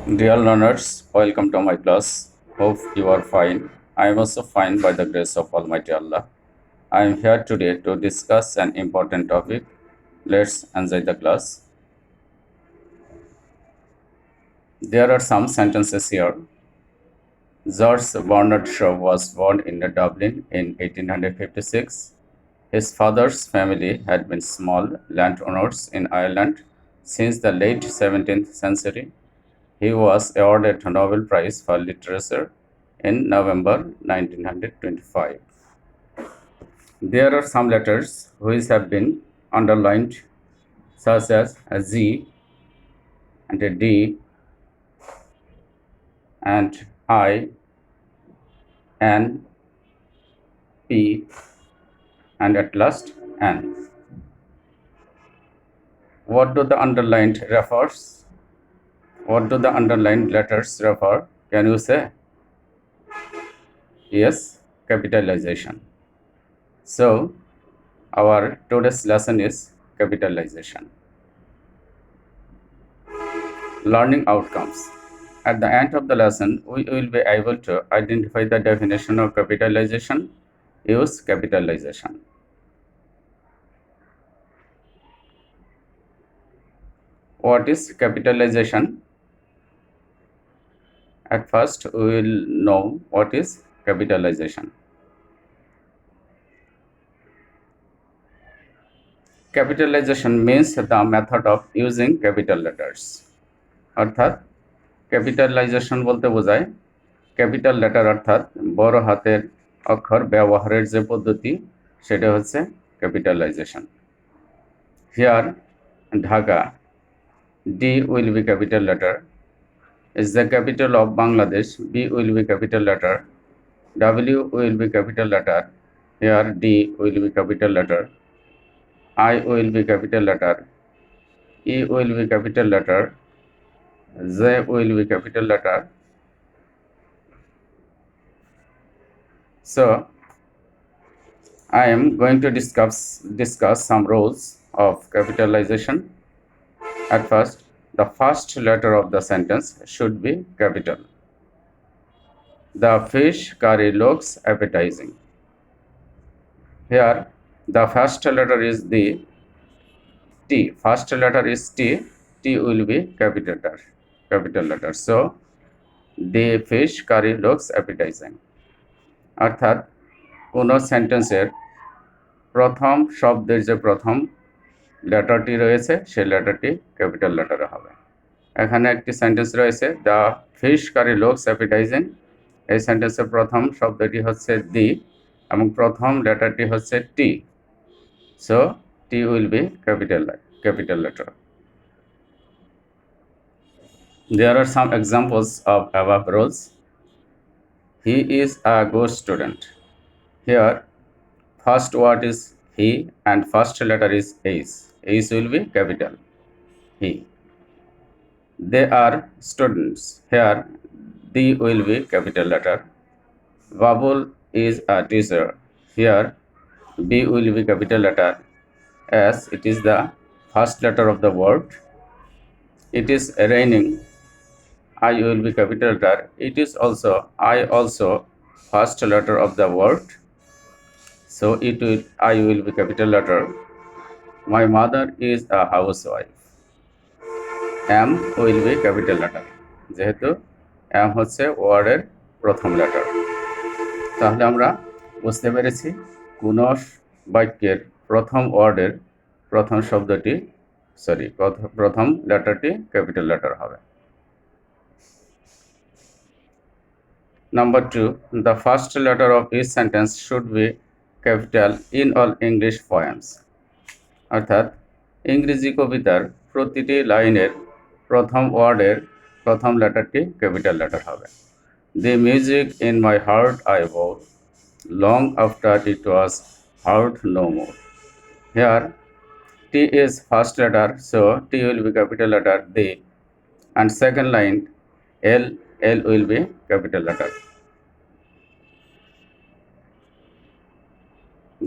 Dear learners, welcome to my class. Hope you are fine. I am also fine by the grace of Almighty Allah. I am here today to discuss an important topic. Let's enjoy the class. There are some sentences here. George Bernard Shaw was born in Dublin in 1856. His father's family had been small landowners in Ireland since the late 17th century. He was awarded a Nobel Prize for Literature in November 1925. There are some letters which have been underlined, such as a Z and a D and I, N, P, and at last N. What do the underlined refers? What do the underlined letters refer? Can you say? Yes, capitalization. So, our today's lesson is capitalization. Learning outcomes. At the end of the lesson, we will be able to identify the definition of capitalization, use capitalization. What is capitalization? At first, we will know what is capitalization. Capitalization means the method of using capital letters. অর্থাৎ capitalisation বলতে বোঝায় capital letter অর্থাৎ বড় হাতের অক্ষর ব্যবহারের যে পদ্ধতি সেটা হচ্ছে capitalization. Here Dhaka, D will be capital letter, is the capital of Bangladesh, B will be capital letter, W will be capital letter, here D will be capital letter, I will be capital letter, E will be capital letter, Z will be capital letter. So I am going to discuss some rules of capitalization. At first, the first letter of the sentence should be capital. The fish curry looks appetizing. Here, the first letter is the T. First letter is T. T will be capital letter. So, the fish curry looks appetizing. অর্থাৎ কোনো সেন্টেন্সের প্রথম শব্দের যে প্রথম লেটারটি রয়েছে সেই লেটারটি capital লেটারে হবে। এখানে একটি সেন্টেন্স রয়েছে, দ্য ফিশ কারি লুকস অ্যাপিটাইজিং। এই সেন্টেন্সের প্রথম শব্দটি হচ্ছে দি এবং প্রথম লেটারটি হচ্ছে T. So T will be capital letter. There are some examples of above rules. He is a good student. Here, first word is he and first letter is H. H will be capital. He. They are students. Here, D will be capital letter. Babul is a teacher. Here, B will be capital letter, as it is the first letter of the word. It is raining. I will be capital letter. It is also I also first letter of the word. So I will be capital letter. My mother is a housewife. M will be capital letter. যেহেতু M হচ্ছে ওয়ার্ডের প্রথম letter. তাহলে আমরা বুঝতে পেরেছি কোন বাক্যের প্রথম ওয়ার্ডের প্রথম শব্দটি প্রথম লেটারটি ক্যাপিটাল লেটার হবে। Number 2, the first letter of each sentence should be capital in all English poems. অর্থাৎ ইংরেজি কবিতার প্রতিটি লাইনের প্রথম ওয়ার্ডের প্রথম লেটারটি ক্যাপিটাল লেটার হবে। The music in my heart I bore, long after it was heard no more. Here, T is first letter, so T will be capital letter, the, and second line, L will be capital letter.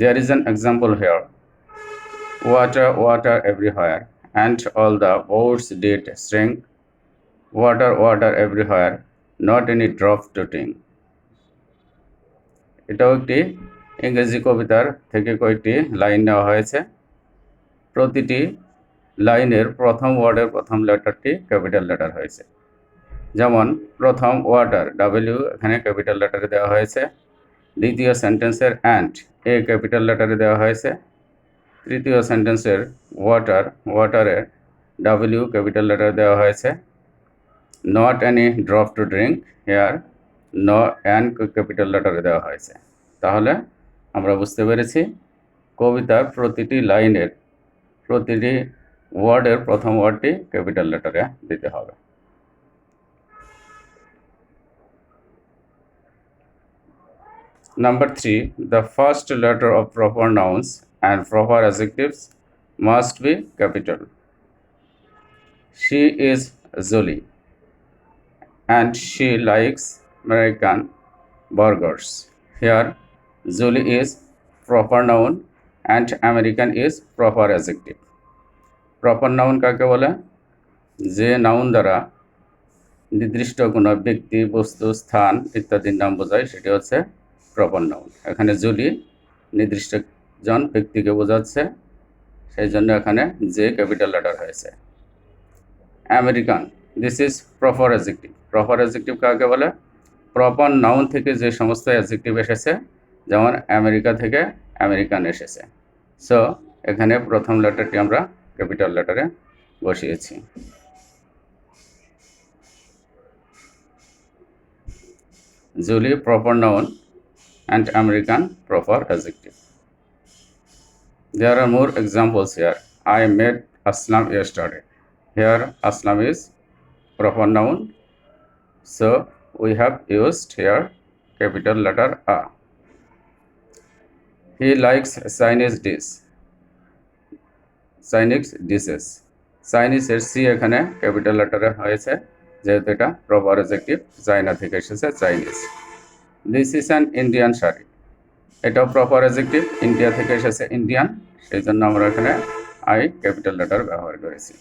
There is an example here. Water, water everywhere, and all the boats did shrink. Water water everywhere, not any drop to drink. এটাও একটি ইংরেজি কবিতার থেকে কয়েকটি line নেওয়া হয়েছে। প্রতিটি লাইনের প্রথম ওয়ার্ডের প্রথম লেটারটি ক্যাপিটাল লেটার হয়েছে। যেমন প্রথম ওয়াটার, ডাব্লিউ এখানে ক্যাপিটাল লেটারে দেওয়া হয়েছে। দ্বিতীয় সেন্টেন্সের অ্যান্ড, এ ক্যাপিটাল লেটারে দেওয়া হয়েছে। তৃতীয় সেন্টেন্সের ওয়াটার, ওয়াটারের ডাব্লিউ ক্যাপিটাল লেটার দেওয়া হয়েছে। Not any drop to drink, here N an capital লেটারে দেওয়া হয়েছে। তাহলে আমরা বুঝতে পেরেছি কবিতার প্রতিটি লাইনের প্রতিটি ওয়ার্ডের প্রথম ওয়ার্ডটি ক্যাপিটাল লেটারে দিতে হবে। Number 3, the first letter of proper nouns and proper adjectives must be capital. She is Julie and she likes American burgers. Here, Julie is proper noun and American is proper adjective. Proper noun কাকে বলে? যে noun দ্বারা নির্দিষ্ট কোনো ব্যক্তি, বস্তু, স্থান ইত্যাদির নাম বোঝায় সেটি হচ্ছে প্রপার নাউন। এখানে জুলি নির্দিষ্ট জন ব্যক্তিকে বোঝাচ্ছে, সেই জন্য এখানে যে ক্যাপিটাল লেটার হয়েছে। American, this is proper adjective. Proper adjective কাকে বলে? প্রপার নাউন থেকে যে সমস্ত অ্যাডজেক্টিভ এসেছে, যেমন আমেরিকা থেকে আমেরিকান এসেছে। সো এখানে প্রথম লেটারটি আমরা ক্যাপিটাল লেটারে বসিয়েছি। Julie proper noun and American proper adjective. There are more examples here. I met Aslam yesterday. Here Aslam is proper noun, so we have used here capital letter A. He likes Chinese dish. Chinese dishes. Chinese এর C এখানে capital লেটারে হয়েছে, যেহেতু এটা proper adjective, চাইনা থেকে এসেছে Chinese. This is an Indian sari, এটাও proper adjective, India থেকে এসেছে ইন্ডিয়ান, সেই জন্য আমরা এখানে আই ক্যাপিটাল লেটার ব্যবহার করেছি।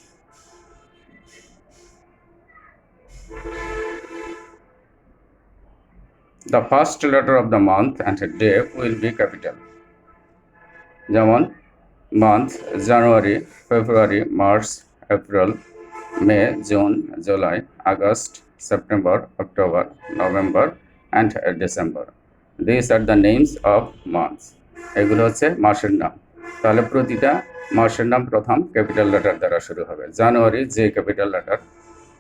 The first letter of the month and day will be capital. যেমন month, January, February, March, April, May, June, July, August, September, October, November and December. This are the names of months. এগুলো হচ্ছে মাসের নাম। তাহলে প্রতিটা মাসের নাম প্রথম ক্যাপিটাল লেটার দ্বারা শুরু হবে। January J capital letter,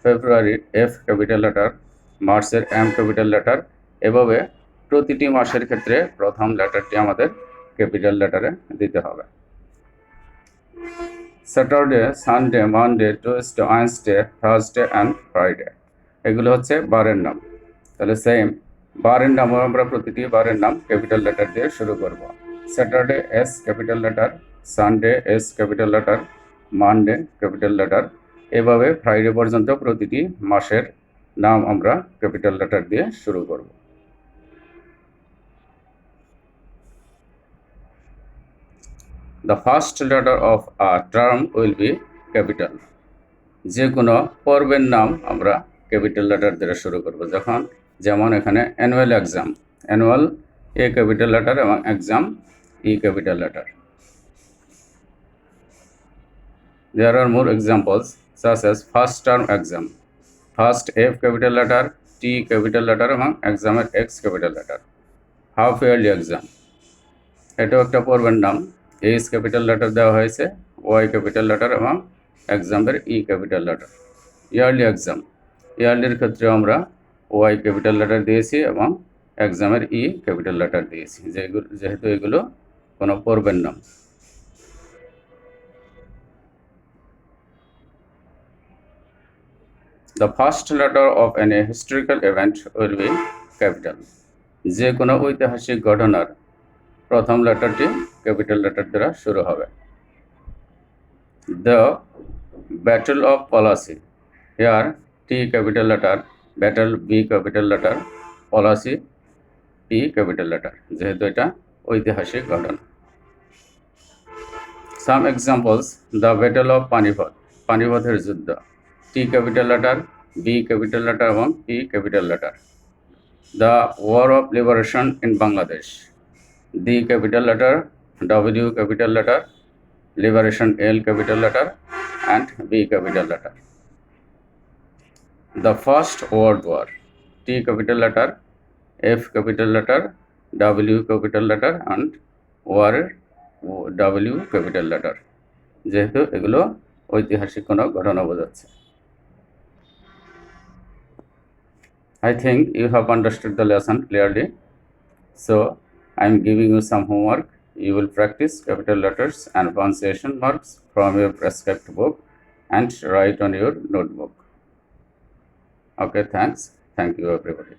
February F capital letter, মার্চের এম ক্যাপিটাল লেটার। এভাবে প্রতিটি মাসের ক্ষেত্রে প্রথম লেটারটি আমাদের ক্যাপিটাল লেটারে দিতে হবে। Saturday, Sunday, Monday, Tuesday, Wednesday, Thursday and Friday, এগুলো হচ্ছে বারের নাম। তাহলে সেম বারের নামও আমরা প্রতিটি বারের নাম ক্যাপিটাল লেটার দিয়ে শুরু করব। Saturday S capital letter, Sunday S capital letter, Monday capital letter. এভাবে ফ্রাইডে পর্যন্ত প্রতিটি মাসের নাম আমরা ক্যাপিটাল লেটার দিয়ে শুরু করব। The first letter of a term will be capital. যে কোনো পর্বের নাম আমরা ক্যাপিটাল লেটার দিয়ে শুরু করব। যেমন এখানে অ্যানুয়াল এক্সাম, অ্যানুয়াল এ ক্যাপিটাল লেটার এবং exam E capital letter. There are more examples such as first term exam, first F capital letter, T capital letter এবং এক্সামের x capital letter. Half yearly exam, এটাও একটা পর্বের নাম, H capital letter দেওয়া হয়েছে, Y capital letter এবং এক্সামের ই ক্যাপিটাল লেটার। ইয়ারলি এক্সাম, ইয়ারলির ক্ষেত্রে আমরা ওয়াই ক্যাপিটাল লেটার দিয়েছি এবং এক্সামের ই ক্যাপিটাল লেটার দিয়েছি, যেহেতু এগুলো কোনো পর্বের নাম। The first letter of any historical event will be capital. যে কোনো ঐতিহাসিক ঘটনার প্রথম লেটারটি ক্যাপিটাল লেটার দ্বারা শুরু হবে। The Battle of Plassey, here T capital letter, battle B capital letter, Plassey P capital letter, যেহেতু এটা ঐতিহাসিক ঘটনা। Some examples, the Battle of Panipat, পানিপথের যুদ্ধ, T capital letter, B capital letter এবং E capital letter. The war of liberation in Bangladesh, D capital letter, W capital letter, liberation L capital letter, and B capital letter. The first World War, T capital letter, F capital letter, W capital letter, and war W capital letter, যেহেতু এগুলো ঐতিহাসিক কোনো ঘটনা বোঝাচ্ছে। I think you have understood the lesson clearly. So I am giving you some homework. You will practice capital letters and punctuation marks from your prescribed book and write on your notebook. Okay, thanks. Thank you, everybody.